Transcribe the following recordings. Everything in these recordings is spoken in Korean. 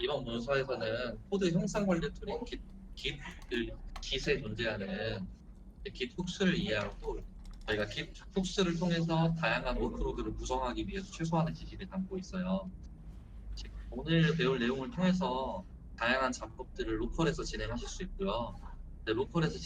이번 문서에서는 코드 형상 관리 툴인 Git에 존재하는 Git 훅스를 이해하고 저희가 Git 훅스를 통해서 다양한 워크로드를 구성하기 위해서 최소한의 지식을 담고 있어요. 오늘 배울 내용을 통해서 다양한 작업들을 로컬에서 진행하실 수 있고요. 로컬에서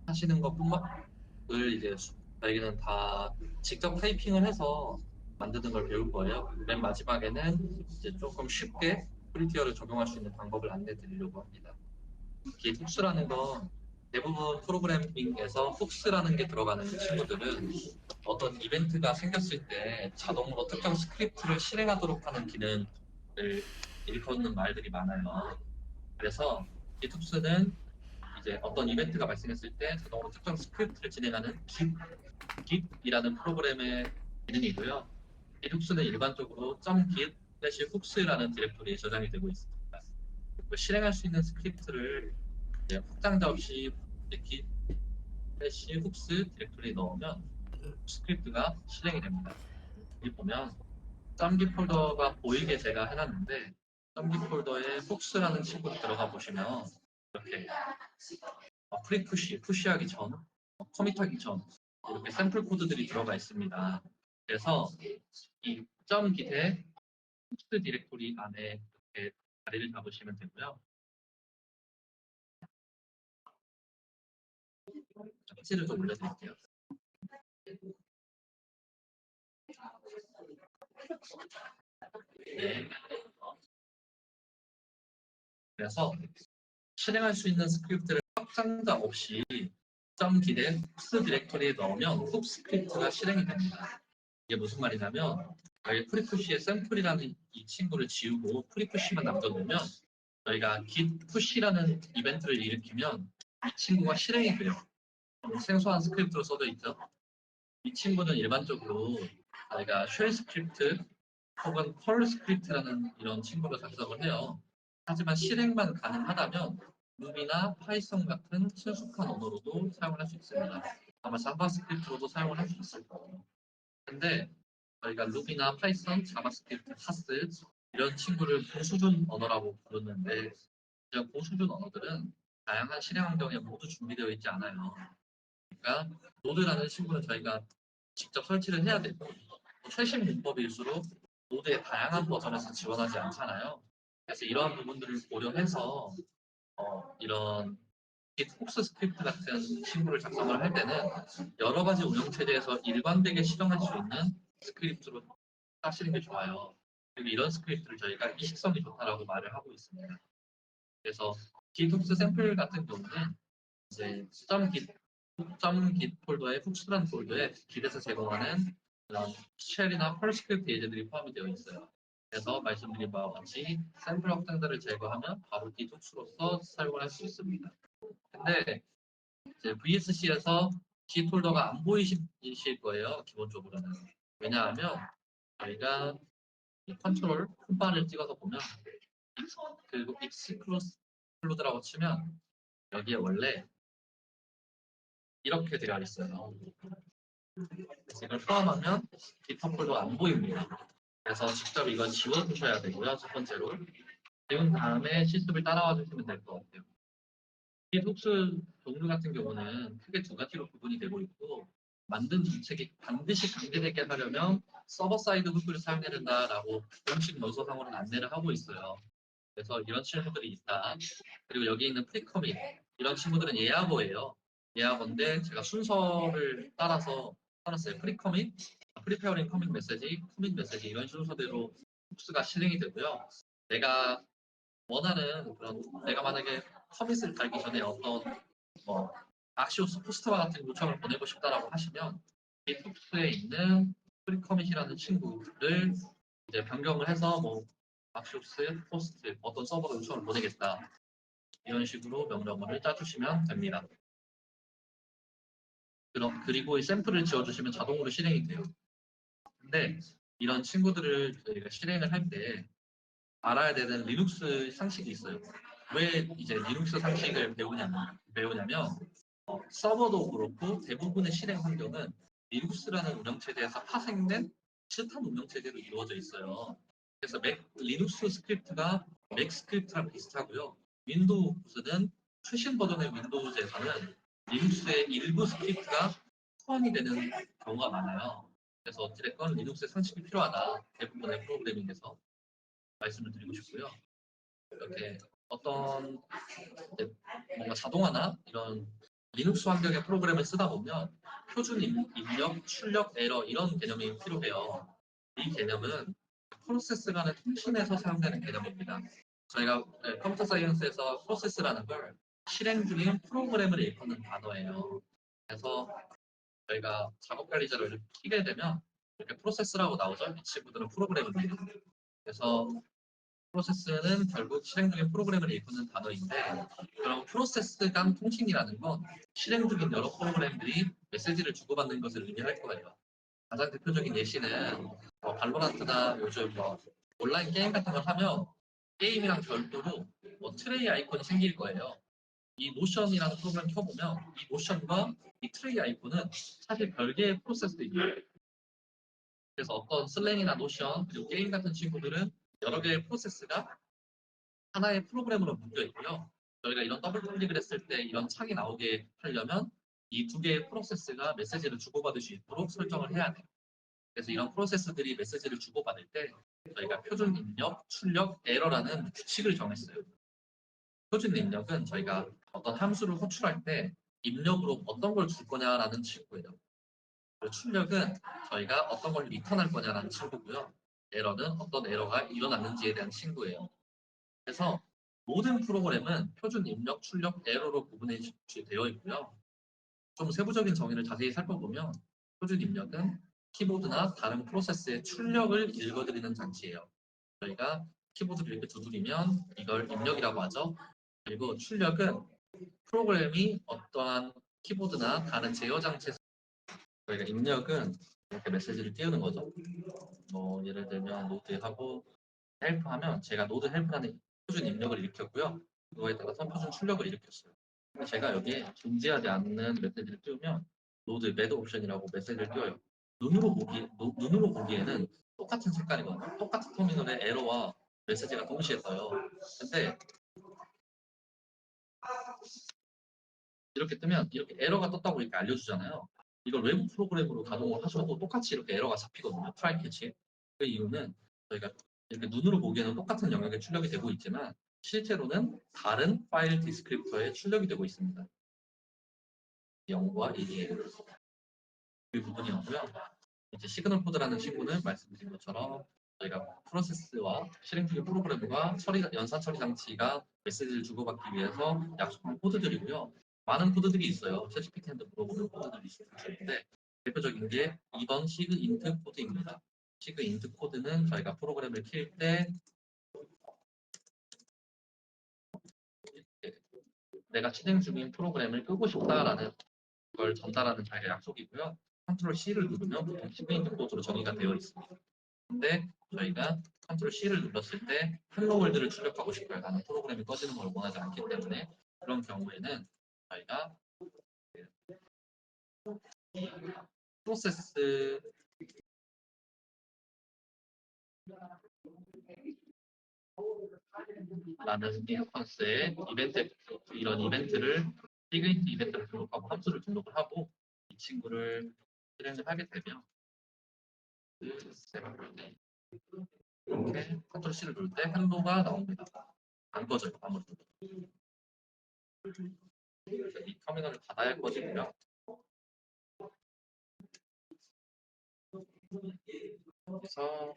하시는 것뿐만을 이제 저희는 다 직접 타이핑을 해서 만드는 걸 배울 거예요. 맨 마지막에는 이제 조금 쉽게 프리티어를 적용할 수 있는 방법을 안내 드리려고 합니다. 이 훅스라는 건 대부분 프로그래밍에서 훅스라는 게 들어가는 친구들은 어떤 이벤트가 생겼을 때 자동으로 특정 스크립트를 실행하도록 하는 기능을 일컫는 말들이 많아요. 그래서 이 훅스는 이제 어떤 이벤트가 발생했을 때 자동으로 특정 스크립트를 진행하는 Git이라는 프로그램의 기능이고요. 이 훅스는 일반적으로 .git/hooks라는 디렉토리에 저장이 되고 있습니다. 실행할 수 있는 스크립트를 확장자 없이 git/hooks 디렉토리에 넣으면 스크립트가 실행이 됩니다. 여기 보면 짬기 폴더가 보이게 제가 해놨는데 짬기 폴더에 훅스라는 친구를 들어가 보시면 이렇게 푸시하기 전, 커밋하기 전 이렇게 샘플 코드들이 들어가 있습니다. 그래서 이 .git의 훅스 디렉토리 안에 이렇게 자리를 잡으시면 되고요. 패치를 좀 올려드릴게요. 네. 그래서 실행할 수 있는 스크립트를 확장자 없이 .git의 훅스 디렉토리에 넣으면 훅 스크립트가 실행이 됩니다. 이게 무슨 말이냐면 저희 프리푸시의 샘플이라는 이 친구를 지우고 프리푸시만 남겨놓으면 저희가 git push라는 이벤트를 일으키면 이 친구가 실행이 돼요. 생소한 스크립트로 써져 있죠. 이 친구는 일반적으로 저희가 쉘 스크립트 혹은 펄 스크립트라는 이런 친구를 작성을 해요. 하지만 실행만 가능하다면 루비나 파이썬 같은 친숙한 언어로도 사용을 할 수 있습니다. 아마 자바스크립트로도 사용을 할 수 있을 거예요. 근데 저희가 루비나 파이썬, 자바스크립트, 하스 이런 친구를 고수준 언어라고 부르는데 이런 고수준 언어들은 다양한 실행 환경에 모두 준비되어 있지 않아요. 그러니까 노드라는 친구는 저희가 직접 설치를 해야 되고 최신 문법일수록 노드의 다양한 버전에서 지원하지 않잖아요. 그래서 이러한 부분들을 고려해서 이런 톡스 스크립트 같은 친구를 작성을 할 때는 여러 가지 운영체제에서 일관되게 실행할 수 있는 스크립트로 하시는 게 좋아요. 그리고 이런 스크립트를 저희가 이식성이 좋다라고 말을 하고 있습니다. 그래서 G톡스 샘플 같은 경우는 이제 .git 폴더에 훅스라는 폴더에 Git에서 제공하는 그런 쉘이나 펄 스크립트 예제들이 포함이 되어 있어요. 그래서 말씀드린 바와 같이 샘플 확장자를 제거하면 바로 Git 훅스로서 사용을 할 수 있습니다. 근데 이제 VSC에서 Git 폴더가 안 보이실 거예요. 기본적으로는. 왜냐하면 저희가 컨트롤 홈바를 찍어서 보면 그리고 익스클루드라고 치면 여기에 원래 이렇게 되어 있어요. 이걸 포함하면 깃허 폴더가 안 보입니다. 그래서 직접 이건 지워주셔야 되고요. 첫 번째로. 지운 다음에 실습을 따라와 주시면 될 것 같아요. 이 톡스 종류 같은 경우는 크게 두 가지로 구분이 되고 있고 만든 정책이 반드시 강제되게 하려면 서버 사이드 훅을 사용해야 된다라고 공식 문서상으로는 안내를 하고 있어요. 그래서 이런 친구들이 있다. 그리고 여기 있는 프리커밋 이런 친구들은 예약어예요. 예약어인데 제가 순서를 따라서 써놨어요. 프리커밋, 프리페어링 커밋 메시지, 커밋 메시지 이런 순서대로 훅스가 실행이 되고요. 내가 원하는 그런 내가 만약에 커밋을 달기 전에 어떤 뭐 악시오스 포스트와 같은 요청을 보내고 싶다라고 하시면 이 훅스에 있는 프리커밋이라는 친구를 이제 변경을 해서 뭐 악시오스 포스트 어떤 서버로 요청을 보내겠다 이런 식으로 명령어를 짜주시면 됩니다. 그리고 이 샘플을 지어주시면 자동으로 실행이 돼요. 근데 이런 친구들을 저희가 실행을 할 때 알아야 되는 리눅스 상식이 있어요. 왜 이제 리눅스 상식을 배우냐면 서버도 그렇고 대부분의 실행 환경은 리눅스라는 운영체제에서 파생된 비슷한 운영체제로 이루어져 있어요. 그래서 리눅스 스크립트가 맥 스크립트랑 비슷하고요. 윈도우즈는 최신 버전의 윈도우즈에서는 리눅스의 일부 스크립트가 포함이 되는 경우가 많아요. 그래서 어찌됐건 리눅스의 상식이 필요하다. 대부분의 프로그래밍에서 말씀을 드리고 싶고요. 이렇게 어떤 뭔가 자동화나 이런 리눅스 환경의 프로그램을 쓰다 보면 표준 입력, 출력, 에러 이런 개념이 필요해요. 이 개념은 프로세스 간의 통신에서 사용되는 개념입니다. 저희가 컴퓨터 사이언스에서 프로세스라는 걸 실행 중인 프로그램을 일컫는 단어예요. 그래서 저희가 작업 관리자를 키게 되면 이렇게 프로세스라고 나오죠. 이 친구들은 프로그램입니다. 그래서 프로세스는 결국 실행 중인 프로그램을 일컫는 단어인데 그럼 프로세스 간 통신이라는 건 실행 중인 여러 프로그램들이 메시지를 주고받는 것을 의미할 거예요. 가장 대표적인 예시는 발로란트나 요즘 온라인 게임 같은 걸 하면 게임이랑 별도로 트레이 아이콘이 생길 거예요. 이 노션이라는 프로그램 켜보면 이 노션과 이 트레이 아이콘은 사실 별개의 프로세스입니다. 그래서 어떤 슬랭이나 노션 그리고 게임 같은 친구들은 여러 개의 프로세스가 하나의 프로그램으로 묶여 있고요. 저희가 이런 더블 클릭을 했을 때 이런 창이 나오게 하려면 이 두 개의 프로세스가 메시지를 주고받을 수 있도록 설정을 해야 돼요. 그래서 이런 프로세스들이 메시지를 주고받을 때 저희가 표준 입력, 출력, 에러라는 규칙을 정했어요. 표준 입력은 저희가 어떤 함수를 호출할 때 입력으로 어떤 걸 줄 거냐라는 친구예요. 그리고 출력은 저희가 어떤 걸 리턴할 거냐라는 친구고요. 에러는 어떤 에러가 일어났는지에 대한 친구예요. 그래서 모든 프로그램은 표준 입력, 출력, 에러로 구분해 되어 있고요. 좀 세부적인 정의를 자세히 살펴보면 표준 입력은 키보드나 다른 프로세스의 출력을 읽어드리는 장치예요. 저희가 키보드를 이렇게 두드리면 이걸 입력이라고 하죠. 그리고 출력은 프로그램이 어떠한 키보드나 다른 제어 장치에서 저희가 입력은 이렇게 메시지를 띄우는 거죠. 예를 들면 노드하고 헬프하면 제가 노드 헬프라는 표준 입력을 일으켰고요. 그거에 따라서 표준 출력을 일으켰어요. 근데 제가 여기에 존재하지 않는 메시지를 띄우면 노드 매드 옵션이라고 메시지를 띄워요. 눈으로 보기에는 똑같은 색깔이거든요. 똑같은 터미널에 에러와 메시지가 동시에 떠요. 근데 이렇게 뜨면 이렇게 에러가 떴다고 이렇게 알려주잖아요. 이걸 외부 프로그램으로 가동을 하셔도 똑같이 이렇게 에러가 잡히거든요. 트라이 캐치. 그 이유는 저희가 이렇게 눈으로 보기에는 똑같은 영역에 출력이 되고 있지만 실제로는 다른 파일 디스크립터에 출력이 되고 있습니다. 0과 1이에요. 그 부분이었고요. 이제 시그널 코드라는 친구는 말씀드린 것처럼 저희가 프로세스와 실행 중인 프로그램과 연산 처리 장치가 메시지를 주고받기 위해서 약속한 코드들이고요. 많은 코드들이 있어요. 챗GPT한테 물어보는 코드들이 있는데 대표적인 게 2번 시그 인트 코드입니다. 시그 인트 코드는 저희가 프로그램을 킬 때 내가 실행 중인 프로그램을 끄고 싶다라는 걸 전달하는 저희의 약속이고요. 컨트롤 C를 누르면 보통 시그 인트 코드로 정의가 되어 있습니다. 근데 저희가 컨트롤 C를 눌렀을 때 헬로 월드를 출력하고 싶어요. 나는 프로그램이 꺼지는 걸 원하지 않기 때문에 그런 경우에는 저희가 프로세스 라는 인스턴스에 이런 이벤트를 시그인트 이벤트를 등록하고 함수를 등록을 하고 이 친구를 실행을 하게 되면 이렇게 컨트롤 C를 누를 때 헬로가 나옵니다. 안 꺼져요. 아무래도. 이 터미널을 닫아야 꺼지고요. 그래서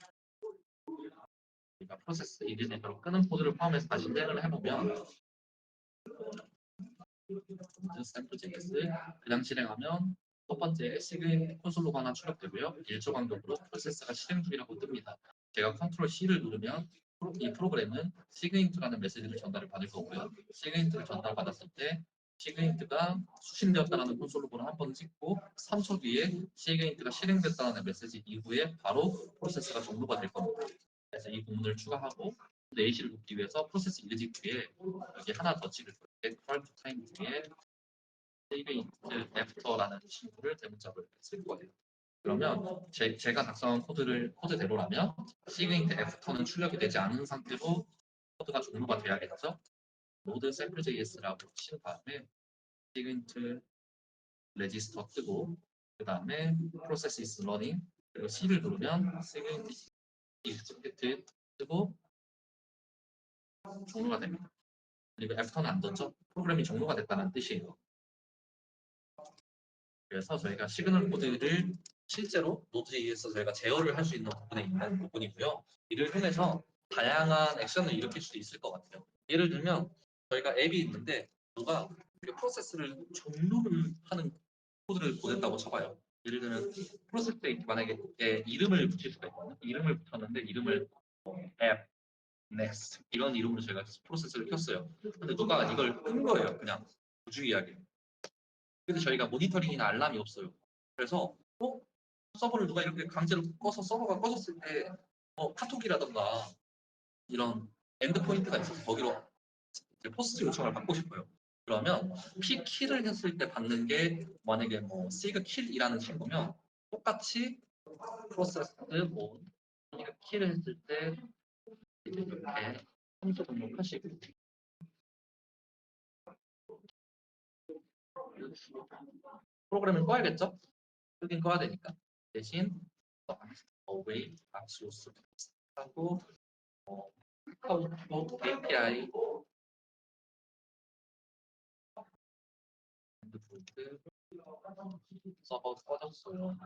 우리가 프로세스 이리지너로 끄는 코드를 포함해서 다시 실행을 해보면 스탬프 JS 그냥 실행하면 첫 번째 시그인 콘솔로가 하나 출력되고요. 1초 간격으로 프로세스가 실행 중이라고 뜹니다. 제가 컨트롤 C를 누르면 이 프로그램은 시그인트라는 메시지를 전달을 받을 거고요. 시그인트를 전달받았을 때 시그인트가 수신되었다는 콘솔 로그를 한 번 찍고 3초 뒤에 시그인트가 실행됐다는 메시지 이후에 바로 프로세스가 종료가 될 겁니다. 그래서 이 부분을 추가하고 AC를 돕기 위해서 프로세스 이르지 뒤에 여기 하나 더 찍을 거예요. 퀄리티 타임 뒤에 시그인트 애프터라는 친구를 대문자로 쓸 거예요. 그러면 제가 작성한 코드대로라면 시그인트 애프터는 출력이 되지 않은 상태로 코드가 종료가 돼야겠죠. node sample.js라고 친 다음에 시그인트 레지스터 뜨고 그 다음에 process is running 그리고 C를 누르면 시그인트 execute 뜨고 종료가 됩니다. 그리고 애프터는 안 떴죠. 프로그램이 종료가 됐다는 뜻이에요. 그래서 저희가 시그널 코드를 실제로 Node.js에서 저희가 제어를 할 수 있는 부분에 있는 부분이고요. 이를 통해서 다양한 액션을 일으킬 수도 있을 것 같아요. 예를 들면 저희가 앱이 있는데 누가 그 프로세스를 종료를 하는 코드를 보냈다고 쳐봐요. 예를 들면 프로세스에 만약에 이름을 붙일 수가 있거든요. 이름을 붙였는데 이름을 앱, next 이런 이름으로 저희가 프로세스를 켰어요. 근데 누가 이걸 끈 거예요. 그냥 무주의하게. 근데 저희가 모니터링이나 알람이 없어요. 그래서 서버를 누가 이렇게 강제로 꺼서 서버가 꺼졌을 때 카톡이라던가 이런 엔드포인트가 있어서 거기로 이제 포스트 요청을 받고 싶어요. 그러면 키를 했을 때 받는 게 만약에 뭐 시그 킬이라는 친구면 똑같이 프로세스 뭐 키를 했을 때 이렇게 함수 등록하시고 프로그램을 꺼야겠죠? 끄긴 꺼야 되니까 대신 await axios 하고 카카오톡 API 엔드포인트 서버 꺼졌어요.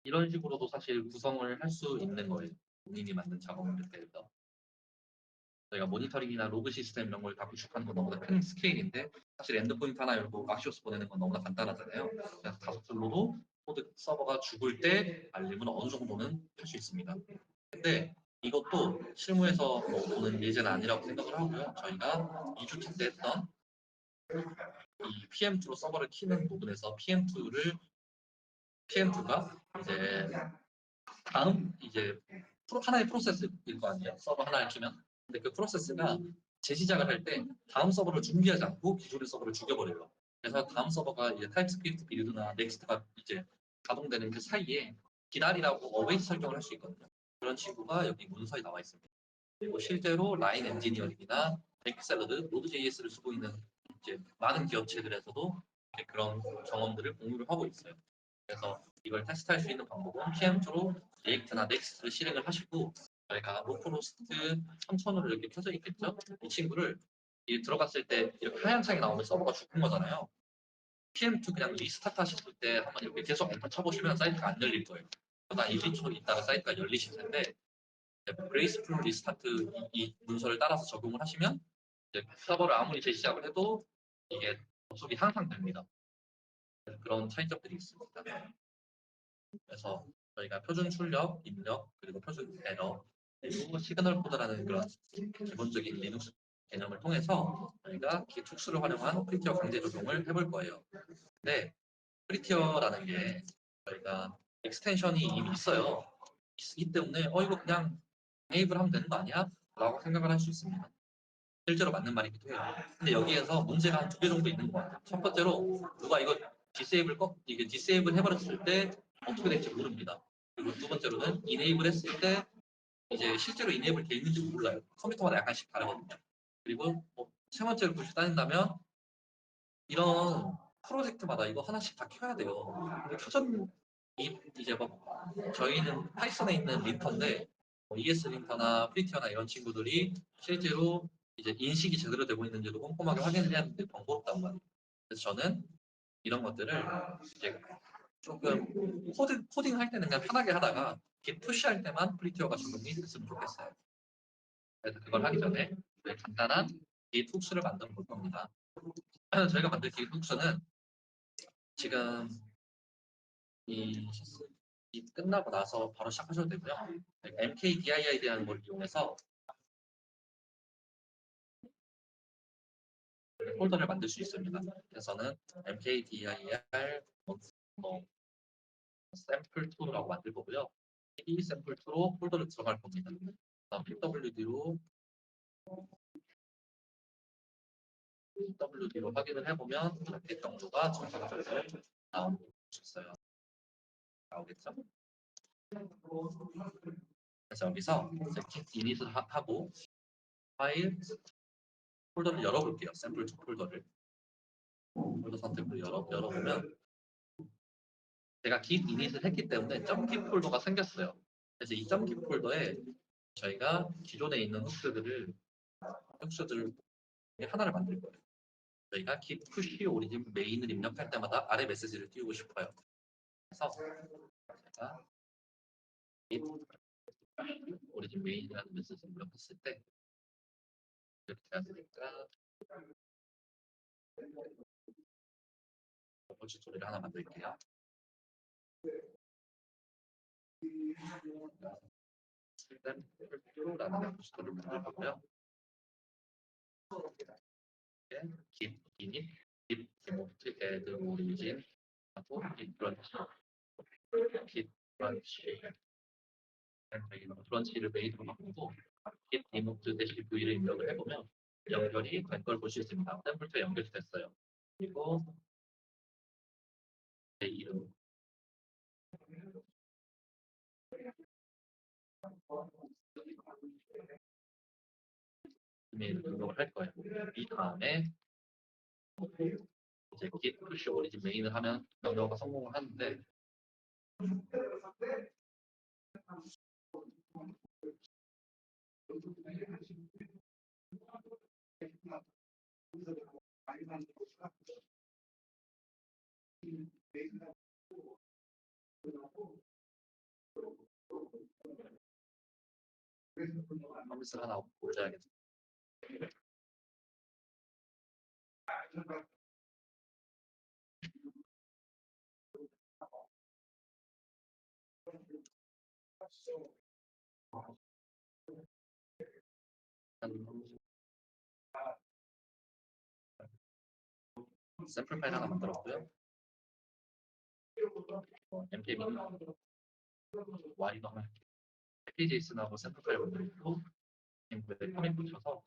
이런 식으로도 사실 구성을 할 수 있는 거예요. 본인이 만든 작업을 때에서 저희가 모니터링이나 로그 시스템 이런 걸 다 구축하는 건 너무나 큰 스케일인데 사실 엔드포인트 하나 열고 악시오스 보내는 건 너무나 간단하잖아요. 그래서 다섯 줄로도 코드 서버가 죽을 때 알림은 어느 정도는 할 수 있습니다. 근데 이것도 실무에서 뭐 보는 예제는 아니라고 생각을 하고요. 저희가 2주차 때 했던 이 PM2로 서버를 키는 부분에서 PM2가 이제 다음 이제 하나의 프로세스일 거 아니에요. 서버 하나를 키면. 근데 그 프로세스가 재시작을 할 때 다음 서버를 준비하지 않고 기존의 서버를 죽여버려요. 그래서 다음 서버가 이제 타입스크립트 빌드나 넥스트가 이제 가동되는 그 사이에 기다리라고 어웨이트 설정을 할 수 있거든요. 그런 친구가 여기 문서에 나와 있습니다. 그리고 실제로 라인 엔지니어링이나 엑셀러드, 노드.js를 쓰고 있는 이제 많은 기업체들에서도 그런 경험들을 공유를 하고 있어요. 그래서 이걸 테스트할 수 있는 방법은 PM2로 리액트나 넥스트를 실행을 하시고 저희가 로프로스트 3000으로 이렇게 켜져 있겠죠? 이 친구를 들어갔을 때 이렇게 하얀 창이 나오면 서버가 죽은 거잖아요. PM2 그냥 리스타트 하셨을 때 한번 이렇게 계속 엔터 쳐보시면 사이트가 안 열릴 거예요. 한 1, 2초 있다가 사이트가 열리실 텐데 그레이스풀 리스타트 이 문서를 따라서 적용을 하시면 이제 서버를 아무리 재시작을 해도 이게 접속이 항상 됩니다. 그런 차이점들이 있습니다. 그래서 저희가 표준 출력, 입력, 그리고 표준 에러, 그리고 시그널 코드라는 그런 기본적인 리눅스 개념을 통해서 저희가 기특수를 활용한 프리티어 강제 적용을 해볼 거예요. 근데 프리티어라는 게 저희가 익스텐션이 이미 있어요. 있기 때문에 이거 그냥 에이블 하면 되는 거 아니야? 라고 생각을 할 수 있습니다. 실제로 맞는 말이기도 해요. 근데 여기에서 문제가 한 두 개 정도 있는 것 같아요. 첫 번째로 누가 이거 이게 디세이블 해버렸을 때 어떻게 될지 모릅니다. 그리고 두 번째로는 이네이블 했을 때 이제 실제로 이네이블 돼 있는지 몰라요. 컴퓨터마다 약간씩 다르거든요. 그리고 세 번째로 굳이 따진다면 이런 프로젝트마다 이거 하나씩 다 켜야 돼요. 근데 이제 저희는 파이썬에 있는 린터인데 ES 린터나 프리티어나 이런 친구들이 실제로 이제 인식이 제대로 되고 있는지도 꼼꼼하게 확인을 해야 되는데 번거롭단 말이에요. 그래서 저는 이런 것들을 이제 조금 코딩 할 때는 그냥 편하게 하다가 git 푸시할 때만 프리티어가 적용이 됐으면 좋겠어요. 그래서 그걸 하기 전에 간단한 git 훅스를 만들어 볼 겁니다. 저희가 만들 git 훅스는 지금 이 끝나고 나서 바로 시작하셔도 되고요. mkdir이라는 걸 이용해서 폴더를 만들 수 있습니다. 그래서는 mkdir 샘플2라고 만들 거고요. 이 샘플2로 폴더를 들어갈 겁니다. 다음 pwd로 확인을 해보면 이렇게 정도가 정상적으로 나오는 수 있어요. 나오겠죠? 그래서 여기서 이제 git init을 하고 파일 폴더를 열어볼게요. 샘플 폴더를 폴더 선택으로 열어보면 제가 git init을 했기 때문에 .git 폴더가 생겼어요. 그래서 이 .git 폴더에 저희가 기존에 있는 훅스들을 하나를 만들 거예요. 저희가 git push origin main을 입력할 때마다 아래 메시지를 띄우고 싶어요. 그래서 제가 git origin main이라는 메시지를 입력했을 때 이렇게 해야 되니까 튜토리얼을 하나 만들게요. 일단 튜토리얼라는 튜토리얼을 만들 거고요. git init, git demote, add origin 하고 git branch, git branch 브런치를 메인으로 바꾸고 git demote dash v를 입력을 해보면 연결이 된 걸 볼 수 있습니다. 샘플부터 연결이 됐어요. 그리고 제 이름 이메일을 등록을 할 거예요. 이 다음에 이제 git push origin main을 하면 명령어가 성공을 하는데 서비스를 하나 올려야겠죠. 샘플 파일 하나 만들었고요. npm ynom을 패키지에이슨하고 샘플 파일 만들고 샘플에 커밋 붙여서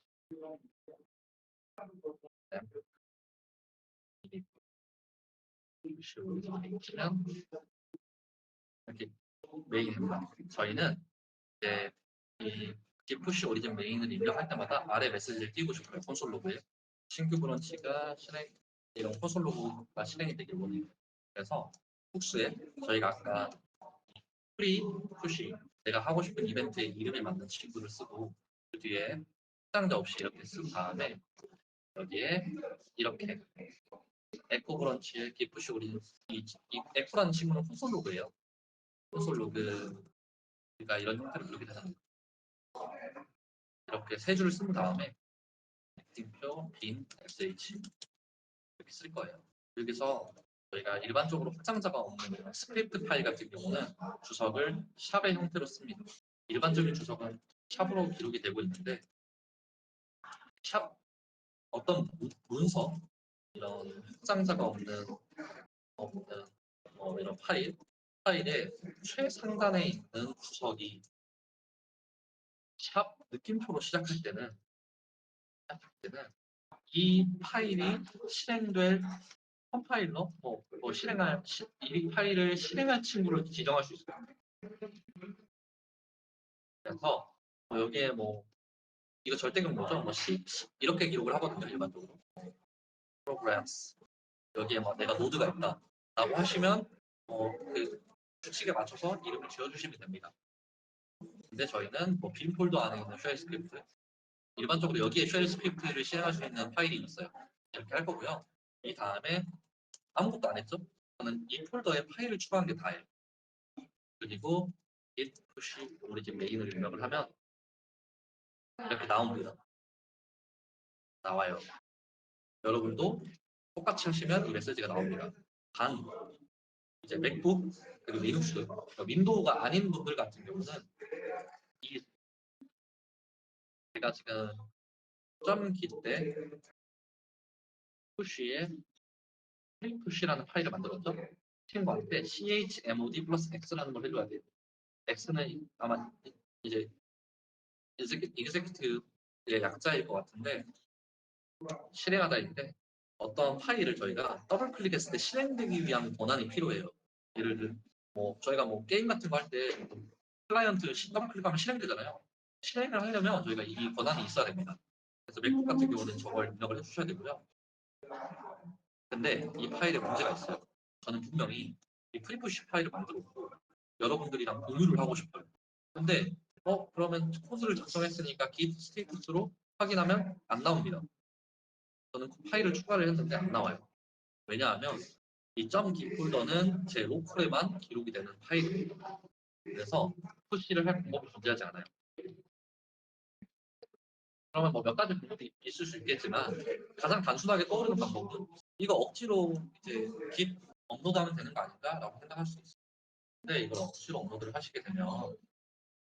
치면 이렇게 메인입니다. 저희는 이제 이 git push origin 메인을 입력할 때마다 아래 메시지를 띄우고 싶어요. 콘솔 로그에 신규 브런치가 실행 이런 콘솔 로그가 실행이 되길 원해요. 그래서 훅스에 저희가 아까 프리 푸시 내가 하고 싶은 이벤트의 이름에 맞는 친구를 쓰고 그 뒤에 확장자 없이 이렇게 쓴 다음에 여기에 이렇게 에코 브런치의 git push origin 이 에코라는 친구는 콘솔 로그예요. 콘솔 로그가 이런 형태로 그렇게 되는 이렇게 세 줄을 쓴 다음에 표 bin sh 이렇게 쓸 거예요. 여기서 저희가 일반적으로 확장자가 없는 스크립트 파일 같은 경우는 주석을 샵의 형태로 씁니다. 일반적인 주석은 샵으로 기록이 되고 있는데 샵 어떤 문서 이런 확장자가 없는 이런 파일의 최상단에 있는 주석이 샵 느낌표로 시작할 때는 이 파일이 실행될 컴파일러 이 파일을 실행할 친구를 지정할 수 있어요. 그래서 여기에 이거 절대값 뭐죠? 이렇게 기록을 하거든요. 일반적으로 programs 여기에 내가 노드가 있다 라고 하시면 그 규칙에 맞춰서 이름을 지어주시면 됩니다. 근데 저희는 빈 폴더 안에 있는 쉘 스크립트 일반적으로 여기에 쉘 스크립트를 실행할 수 있는 파일이 있어요. 이렇게 할 거고요. 이 다음에 아무것도 안 했죠? 저는 이 폴더에 파일을 추가한 게 다예요. 그리고 git push origin 메인을 입력을 하면 이렇게 나옵니다. 나와요. 여러분도 똑같이 하시면 이 메시지가 나옵니다. 단 이제 맥북 그리고 리눅스 윈도우가 아닌 분들 같은 경우는 이 제가 지금 .git 때 push에 push라는 파일을 만들었죠. 친구한테 chmod 플러스 x라는 걸 해줘야 돼요. x는 아마 이제 executive의 약자일 것 같은데 실행하다인데 어떤 파일을 저희가 더블 클릭했을 때 실행되기 위한 권한이 필요해요. 예를 들면 뭐 저희가 뭐 게임 같은 거 할 때 클라이언트 더블 클릭하면 실행되잖아요. 실행을 하려면 저희가 이 권한이 있어야 됩니다. 그래서 맥북 같은 경우는 저걸 입력을 해주셔야 되고요. 근데 이 파일에 문제가 있어요. 저는 분명히 이 프리푸시 파일을 만들었고 여러분들이랑 공유를 하고 싶어요. 근데 그러면 코드를 작성했으니까 git 스테이터스로 확인하면 안 나옵니다. 저는 그 파일을 추가를 했는데 안 나와요. 왜냐하면 이 .git 폴더는 제 로컬에만 기록이 되는 파일입니다. 그래서 푸시를 할 방법이 존재하지 않아요. 그러면 뭐 몇 가지 방법이 있을 수 있겠지만 가장 단순하게 떠오르는 방법은 이거 억지로 이제 git 업로드하면 되는 거 아닌가라고 생각할 수 있어요. 근데 이걸 억지로 업로드를 하시게 되면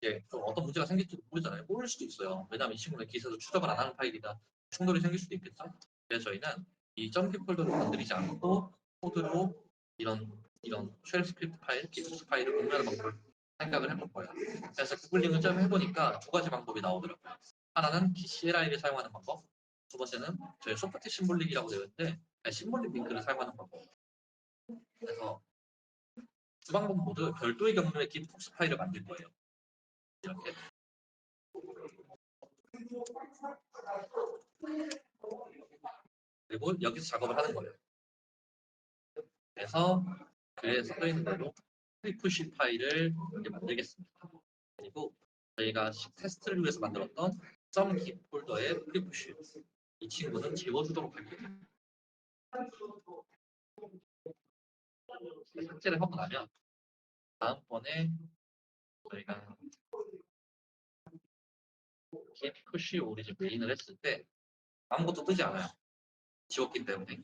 이제 좀 어떤 문제가 생길지도 모르잖아요. 모를 수도 있어요. 왜냐하면 이 친구는 기세도 추적을 안 하는 파일이다. 충돌이 생길 수도 있겠죠. 그래서 저희는 이 점기 폴더를 건드리지 않고 코드로 이런 쉘 스크립트 파일, 기스 파일을 공유하는 방법을 생각을 해볼 거예요. 그래서 구글링을 좀 해보니까 두 가지 방법이 나오더라고요. 하나는 CLI를 사용하는 방법, 두 번째는 저희 소프트 심볼릭이라고 되어 있는데 심볼릭 링크를 사용하는 방법. 그래서 두 방법 모두 별도의 경로의 git 톡스 파일을 만들 거예요. 이렇게. 그리고 여기서 작업을 하는 거예요. 그래서 글에 써져 있는 대로 프리푸시 파일을 이제 만들겠습니다. 그리고 저희가 테스트를 위해서 만들었던 .git 폴더의 프리푸시 이 친구는 지워주도록 할게요. 삭제를 하고 나면 다음번에 저희가 git push 오리진 메인을 했을 때 아무것도 뜨지 않아요. 지웠기 때문에.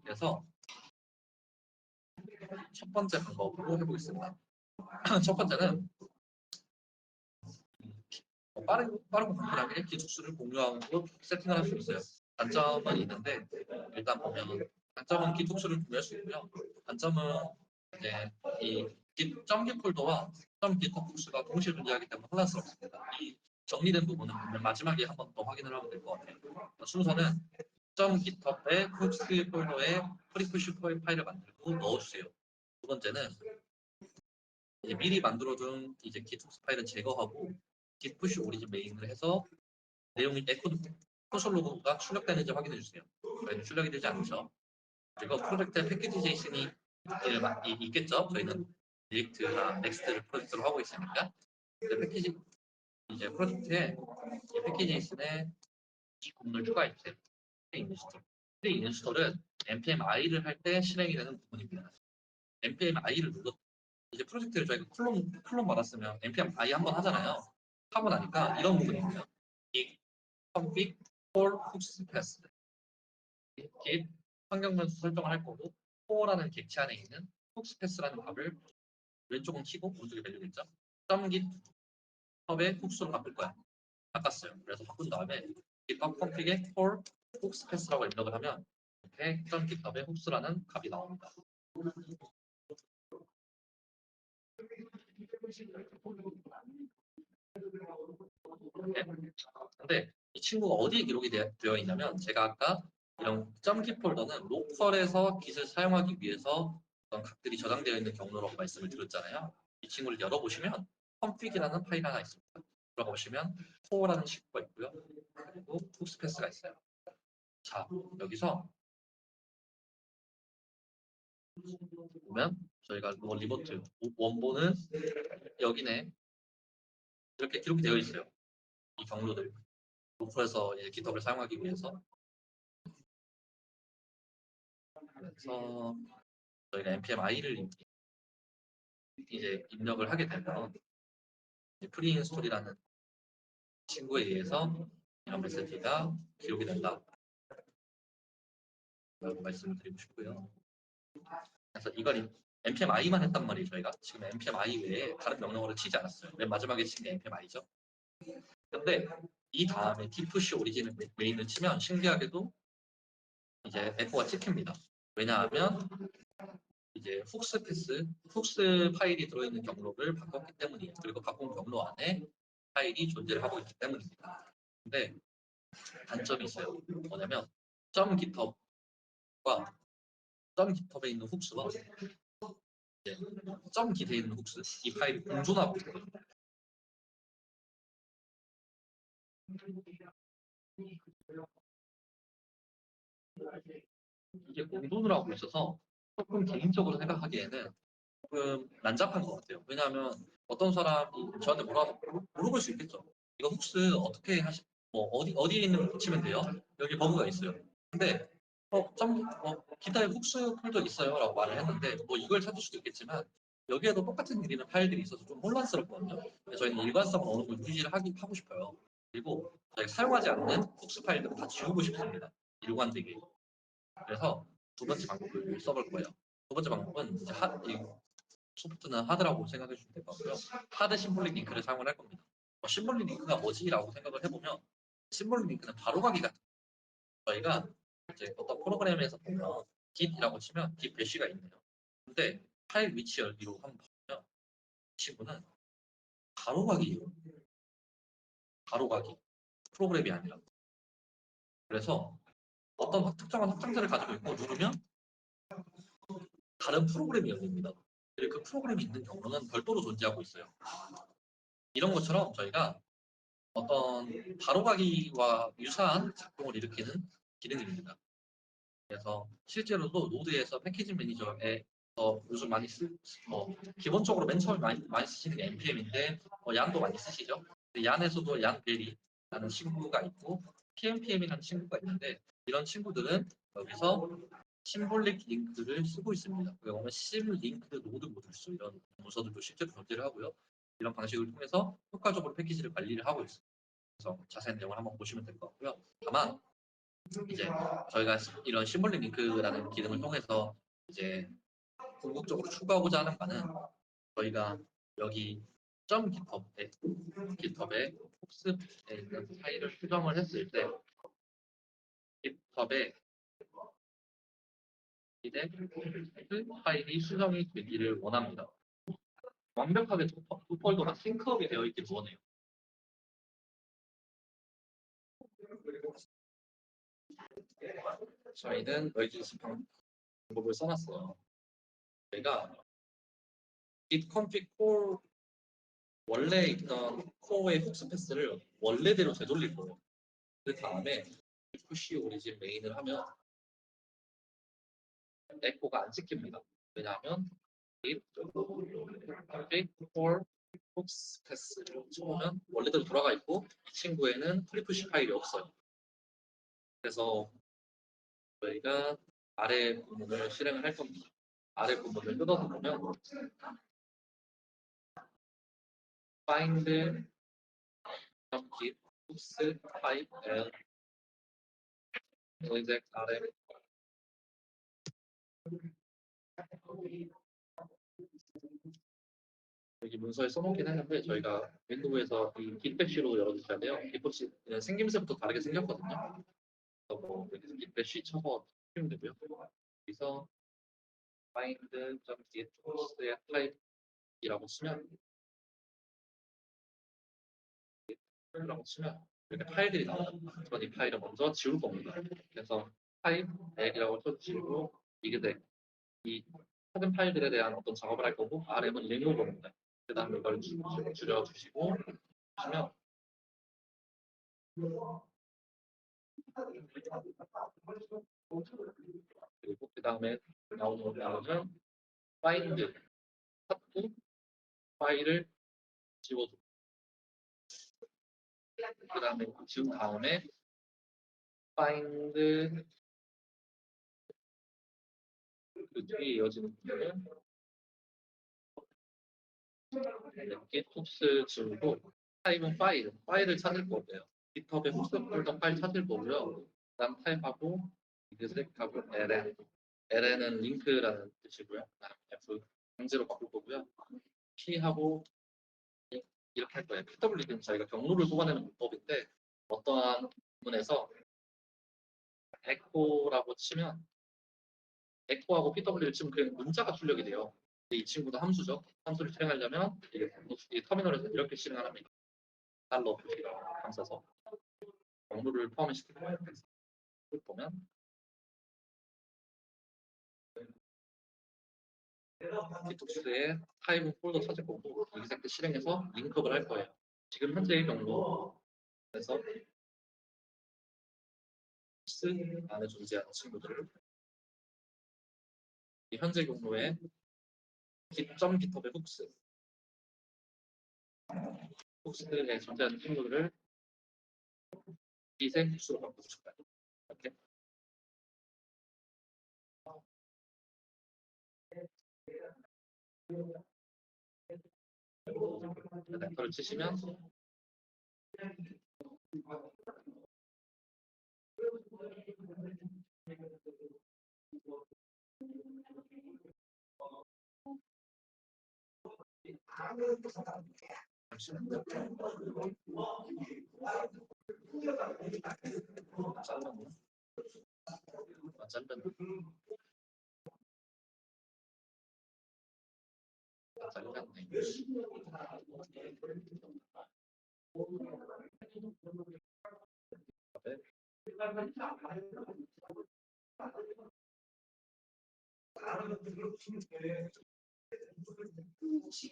그래서 첫 번째 방법으로 해보겠습니다. 첫 번째는 빠르고 간편하게 기숙수를 공유하고 세팅을 할 수 있어요. 단점은 있는데 일단 보면 단점은 기숙수를 공유할 수 있고요. 단점은 이제 이 점기 폴더와 점기 톡북스가 동시에 존재하기 때문에 혼란스럽습니다. 이 정리된 부분은 마지막에 한 번 더 확인을 하면 될 것 같아요. 순서는 .github의 톡스 폴더에 프리푸시 파일을 만들고 넣어주세요. 두 번째는 이제 미리 만들어둔 이제 gitHub 파일은 제거하고 git push 오리진 메인을 해서 내용이 내 코드 콘솔 로그가 출력되는지 확인해 주세요. 저희는 출력이 되지 않죠. 그리고 프로젝트에 패키지 JSON이 있겠죠. 저희는 리액트나 넥스트를 프로젝트로 하고 있으니까. 패키지 이제 프로젝트에 이 패키지 JSON에 공을 추가해 주세요. 인스톨. 인스톨은 npm-i를 할 때 실행이 되는 부분입니다. npm-i를 눌러 이제 프로젝트를 저희가 클론 받았으면 npm-i 한번 하잖아요. 하고 나니까 이런 부분입니다. 이 config for hooks pass git 환경 변수 설정을 할 거고 for라는 객체 안에 있는 hooks pass라는 값을 왼쪽은 키고 오른쪽에 밸류겠죠. git 컵의 훅스로 바꿀 거야. 바꿨어요. 그래서 바꾼 다음에 github config에 for hooks pass라고 입력을 하면 이렇게 github의 훅스라는 값이 나옵니다. 네. 근데 이 친구가 어디에 기록이 되어 있냐면 제가 아까 이런 점기 폴더는 로컬에서 git을 사용하기 위해서 어떤 값들이 저장되어 있는 경로라고 말씀을 드렸잖아요. 이 친구를 열어보시면 config이라는 파일 하나 있습니다. 들어가 보시면 core라는 식구가 있고요. 그리고 훅스패스가 있어요. 자, 여기서 보면 저희가 리모트 원본은 여기네 이렇게 기록이 되어 있어요. 이 경로들 로컬에서 이제 GitHub을 사용하기 위해서 그래서 저희가 npm-i를 이제 입력을 하게 되면 프리인스톨이라는 친구에 의해서 이런 메시지가 기록이 된다 라고 말씀을 드리고 싶고요. 그래서 이걸 npm-i만 했단 말이에요. 저희가 지금 npm-i 외에 다른 명령어를 치지 않았어요. 맨 마지막에 친 게 npm-i죠. 근데 이 다음에 디프시 오리진 메인을 치면 신기하게도 이제 에코가 찍힙니다. 왜냐하면 이제 훅스 파일이 들어있는 경로를 바꿨기 때문이에요. 그리고 바꾼 경로 안에 파일이 존재를 하고 있기 때문입니다. 근데 단점이 있어요. 뭐냐면 .github과 .github에 있는 훅스와 이제 점 기대에 있는 훅스 이 파일이 공존하고 있거든요. 이게 공존을 하고 있어서 조금 개인적으로 생각하기에는 조금 난잡한 것 같아요. 왜냐하면 어떤 사람이 저한테 뭐라고 물어볼 수 있겠죠. 이거 훅스 어떻게 뭐 어디에 있는 거 붙이면 돼요? 여기 버그가 있어요. 근데 기타에 훅스 폴더 있어요라고 말을 했는데 뭐 이걸 찾을 수도 있겠지만 여기에도 똑같은 일이는 파일들이 있어서 좀 혼란스럽거든요. 그래서 저희는 일관성 어느 정도 유지를 하고 싶어요. 그리고 저희가 사용하지 않는 훅스 파일들은 다 지우고 싶습니다. 일관되게. 그래서 두 번째 방법을 써볼 거예요. 두 번째 방법은 이제 이 소프트는 하드라고 생각해 주시면 될 것 같고요. 하드 심볼릭 링크를 사용을 할 겁니다. 심볼릭 링크가 뭐지라고 생각을 해보면 심볼릭 링크는 바로가기 같은 저희가 이제 어떤 프로그램에서 보면 git이라고 치면 git 배시가 있네요. 근데 파일 위치 열기로 한번 보면 이 친구는 바로가기예요. 바로가기 프로그램이 아니라. 그래서 어떤 특정한 확장자를 가지고 있고 누르면 다른 프로그램이 열립니다. 그리고 그 프로그램이 있는 경우는 별도로 존재하고 있어요. 이런 것처럼 저희가 어떤 바로가기와 유사한 작동을 일으키는 기능입니다. 그래서 실제로도 노드에서 패키지 매니저에 요즘 많이 기본적으로 맨 처음에 많이 쓰시는 게 npm인데 얀도 많이 쓰시죠. 얀에서도 얀베리라는 친구가 있고 pnpm이라는 친구가 있는데 이런 친구들은 여기서 심볼릭 링크를 쓰고 있습니다. 그게 보면 심 링크드 노드 모듈스 이런 문서들도 실제로 존재를 하고요. 이런 방식을 통해서 효과적으로 패키지를 관리를 하고 있습니다. 그래서 자세한 내용을 한번 보시면 될 것 같고요. 다만 이제 저희가 이런 심볼릭 링크라는 기능을 통해서 이제 궁극적으로 추가하고자 하는 바는 저희가 여기 깃허브에 홉스에 있는 파일을 수정을 했을 때 깃허브에 이제 파일이 수정이 되기를 원합니다. 완벽하게 두 폴더가 싱크업이 되어 있길 원해요. 저희는 여기 방법을 써놨어요. 저희가 git config core 원래 있던 코어의 훅스 패스를 원래대로 되돌릴 거예요. 그 다음에 push origin main을 하면 에코가 안 찍힙니다. 왜냐하면 git config core 훅스 패스를 쳐보면 원래대로 돌아가 있고 이 친구에는 프리푸시 파일이 없어요. 그래서 저희가 아래 부분을 실행을 할 겁니다. 아래 부분을 뜯어서 보면 find git 훅스 파일 exec 아래 여기 문서에 써놓긴 했는데 저희가 윈도우에서 이 깃배쉬로 열어주셔야 돼요. 깃배쉬 생김새부터 다르게 생겼거든요. 그래서 뭐 여기서 깃배쉬 쳐서 치면 되고요. 여기서 find.git의 타입이라고 치면 이렇게 파일들이 나와요. 전 이 파일을 먼저 지울 겁니다. 그래서 타입 액이라고 쳐주시고 이게 이 찾은 파일들에 대한 어떤 작업을 할 거고 RM은 리무버입니다. 그 다음에 이걸 줄여주시고 보시면 그리고 그 다음에 나오는 find 찾고 파일을 지워줘. 그 다음에 지운 다음에 find 그 뒤에 이어지는 부분은 이렇게 홉스 지우고 타입은 파일을 찾을 거고요. 깃허브에 홉스 폴더 파일 찾을 거고요. 그다음 타입하고 exec하고 ln은 링크라는 뜻이고요. 그다음 f 강제로 바꿀 거고요. p하고 이렇게 할 거예요. pw는 저희가 경로를 뽑아내는 문법인데 어떠한 부분에서 echo라고 치면 echo하고 pw를 치면 그냥 문자가 출력이 돼요. 이 친구도 함수죠. 함수를 실행하려면 이 터미널에서 이렇게 실행을 합니다. 달러 표시가 감싸서 경로를 포함시킬 거예요. 그래서 보면 디톡스의 타입은 폴더 찾을 거고 exec 실행해서 링크업을 할 거예요. 지금 현재의 경우 그래서 스 안에 존재하는 친구들을 이 현재 경로에 git.github의 훅스에 존재하는 친구들을 git의 훅스로 바꾸실 거예요. 이렇게 엔터를 치시면 잠시만요.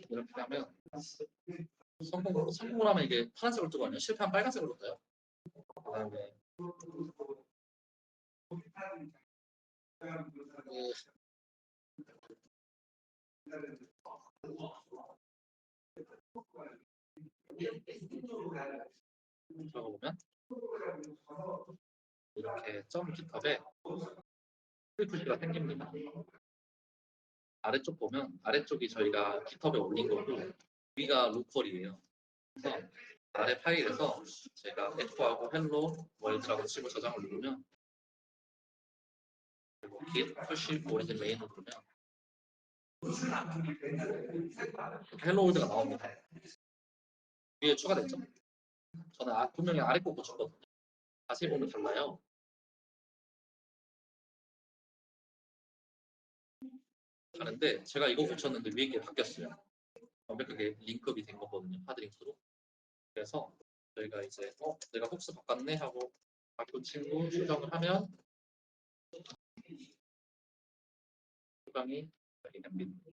이렇게 하면 성공을 하면 이게 파란색으로 뜨거든요. 실패하면 빨간색으로 떠요. 그다음에 들어가보면 이렇게 점 깃허브에 풀푸시가 생깁니다. 아래쪽 보면 아래쪽이 저희가 깃허브에 올린 거고 위가 로컬이에요. 그래서 아래 파일에서 제가 echo하고 hello world라고 치고 저장을 누르면 그리고 git push origin main을 누르면 hello world가 나옵니다. 위에 추가됐죠? 저는 분명히 아래 거 고쳤거든요. 자세히 보면 달라요. 다른데 제가 이거 고쳤는데 위에 게 바뀌었어요. 완벽하게 링크업이 된 거거든요. 하드링크로. 그래서 저희가 이제 내가 훅스 바꿨네 하고 바꾼 친구 수정을 하면 수정이 됩니다.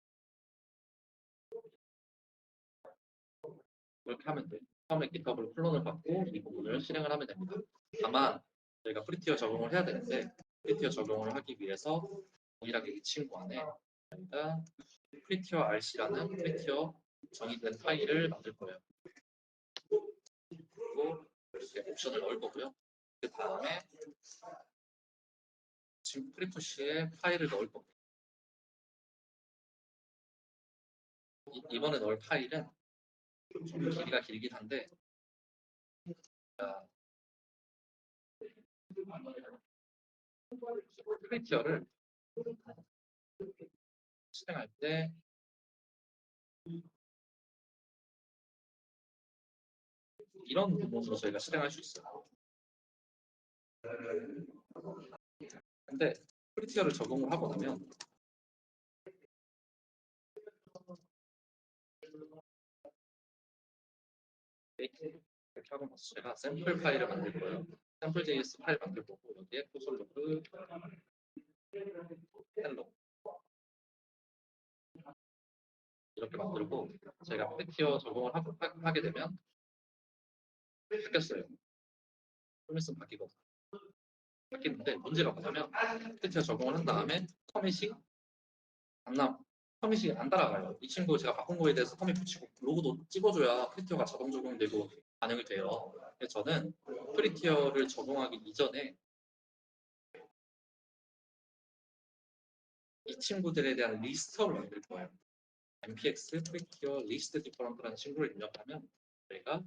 이렇게 하면 돼요. 처음에 GitHub으로 클론을 받고 이 부분을 실행을 하면 됩니다. 다만 저희가 프리티어 적용을 해야 되는데 프리티어 적용을 하기 위해서 동일하게 이 친구 안에 저희가 프리티어 RC라는 프리티어 정의된 파일을 만들 거예요. 그리고 이렇게 옵션을 넣을 거고요. 그 다음에 지금 프리푸시에 파일을 넣을 겁니다. 이번에 넣을 파일은 좀 길이가 길긴 한데 프리티어를 실행할 때 이런 부분으로 저희가 실행할 수 있어요. 근데 프리티어를 적용을 하고 나면 이렇게 하고 나서 제가 샘플 파일을 만들 거예요. 샘플 JS 파일 만들 거고 여기에 포솔로그 헬로 이렇게 만들고 제가 프리티어 적용을 하게 되면 바뀌었어요. 좀 있으면 바뀌는데 문제가 뭐냐면 프리티어 적용을 한 다음에 커밋이 커밋이 안 따라가요. 이 친구 제가 바꾼 거에 대해서 커밋 붙이고 로고도 찍어줘야 프리티어가 자동 적용되고 반영이 돼요. 그래서 저는 프리티어를 적용하기 이전에 이 친구들에 대한 리스트업을 만들 거예요. npx 프리티어 리스트 디퍼런트라는 친구를 입력하면 저희가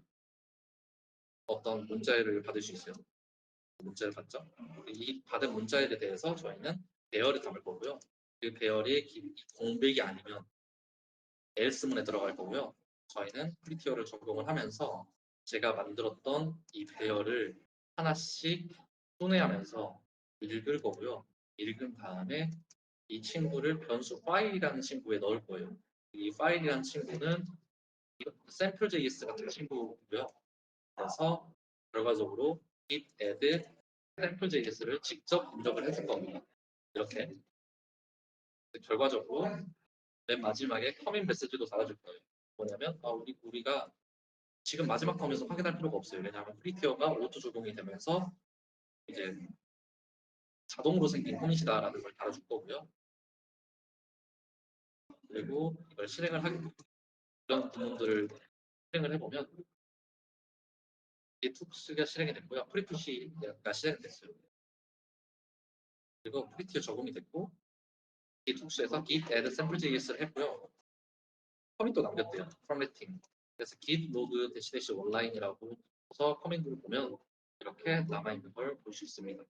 어떤 문자열을 받을 수 있어요. 문자를 받죠. 이 받은 문자열에 대해서 저희는 배열을 담을 거고요. 그 배열이 공백이 아니면 else문에 들어갈 거고요. 저희는 프리티어를 적용을 하면서 제가 만들었던 이 배열을 하나씩 손해하면서 읽을 거고요. 읽은 다음에 이 친구를 변수 파일이라는 친구에 넣을 거예요. 이 파일이라는 친구는 샘플 JS 같은 친구고요. 그래서 결과적으로 git add 샘플 JS를 직접 인적을 해줄 겁니다. 이렇게 결과적으로 맨 마지막에 커밋 메시지도 달아줄 거예요. 뭐냐면 우리가 지금 마지막 컴에서 확인할 필요가 없어요. 왜냐하면 프리티어가 오토 적용이 되면서 이제 자동으로 생긴 커밋이다라는 걸 달아줄 거고요. 그리고 이걸 실행을 하게 이런 부분들을 실행을 해보면 이 툭스가 실행이 됐고요. 프리푸시가 실행됐어요. 그리고 프리티어 적용이 됐고 이 툭스에서 git add sample.js를 했고요. 커밋도 남겼대요. formatting. 그래서 git log 대시 online이라고 해서 커맨드를 보면 이렇게 남아있는 걸 볼 수 있습니다.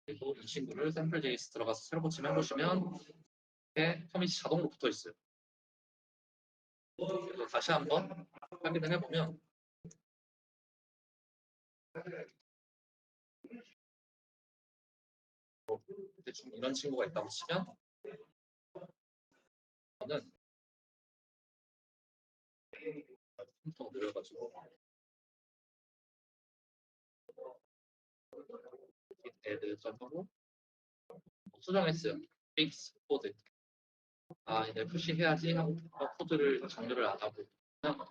그리고 이 친구를 sample.js 들어가서 새로 고침해 보시면 이렇게 커밋이 자동으로 붙어 있어요. 그래서 다시 한번 확인을 해보면 대충 이런 친구가 있다고 치면 저는 컴퓨터가 느려가지고 애들 점하고 수정했어요. fix 코드. 이제 푸시해야지 하고 코드를 정렬을 안 하고 그냥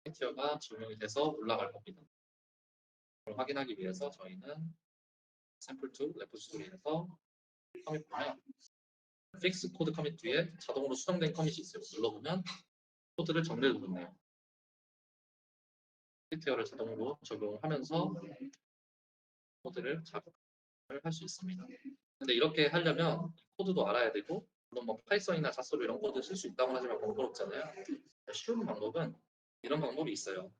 페이지어가 적용이 돼서 올라갈 겁니다. 그걸 확인하기 위해서 저희는 샘플2 레포지토리에서 커밋 보면 fix 코드 커밋 뒤에 자동으로 수정된 커밋이 있어요. 눌러보면 코드를 정리해 놓네요. 페이지어를 자동으로 적용하면서 코드를 작업을 할 수 있습니다. 근데 이렇게 하려면 코드도 알아야 되고 물론 뭐 파이썬이나 자스로 이런 코드 쓸 수 있다고 하지만 번거롭잖아요. 쉬운 방법은 이런 방법이 있어요.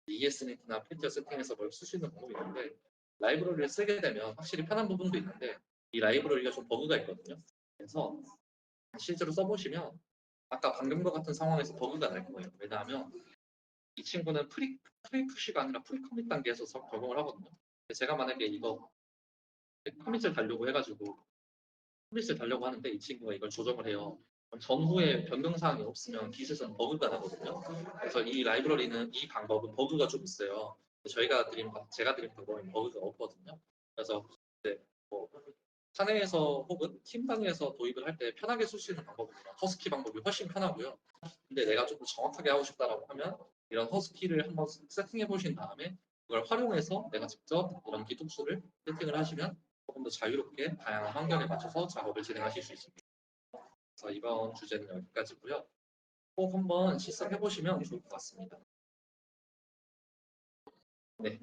ESNet나 페이지어 세팅에서 뭘 쓸 수 있는 방법이 있는데 라이브러리를 쓰게 되면 확실히 편한 부분도 있는데 이 라이브러리가 좀 버그가 있거든요. 그래서 실제로 써보시면 아까 방금과 같은 상황에서 버그가 날 거예요. 왜냐하면 이 친구는 프리푸시가 아니라 프리커밋 단계에서 적용을 하거든요. 제가 만약에 이거 커밋을 달려고 해가지고 커밋을 달려고 하는데 이 친구가 이걸 조정을 해요. 전후에 변경사항이 없으면 기술상 버그가 나거든요. 그래서 이 라이브러리는 이 방법은 버그가 좀 있어요. 제가 드린 방법은 버그가 없거든요. 그래서 이제 뭐 사내에서 혹은 팀 단위에서 도입을 할 때 편하게 쓸 수 있는 방법은 허스키 방법이 훨씬 편하고요. 근데 내가 좀 더 정확하게 하고 싶다라고 하면 이런 허스키를 한번 세팅해 보신 다음에 그걸 활용해서 내가 직접 이런 기독수를 세팅을 하시면 조금 더 자유롭게 다양한 환경에 맞춰서 작업을 진행하실 수 있습니다. 그래서 이번 주제는 여기까지고요. 꼭 한번 실습해 보시면 좋을 것 같습니다. 네.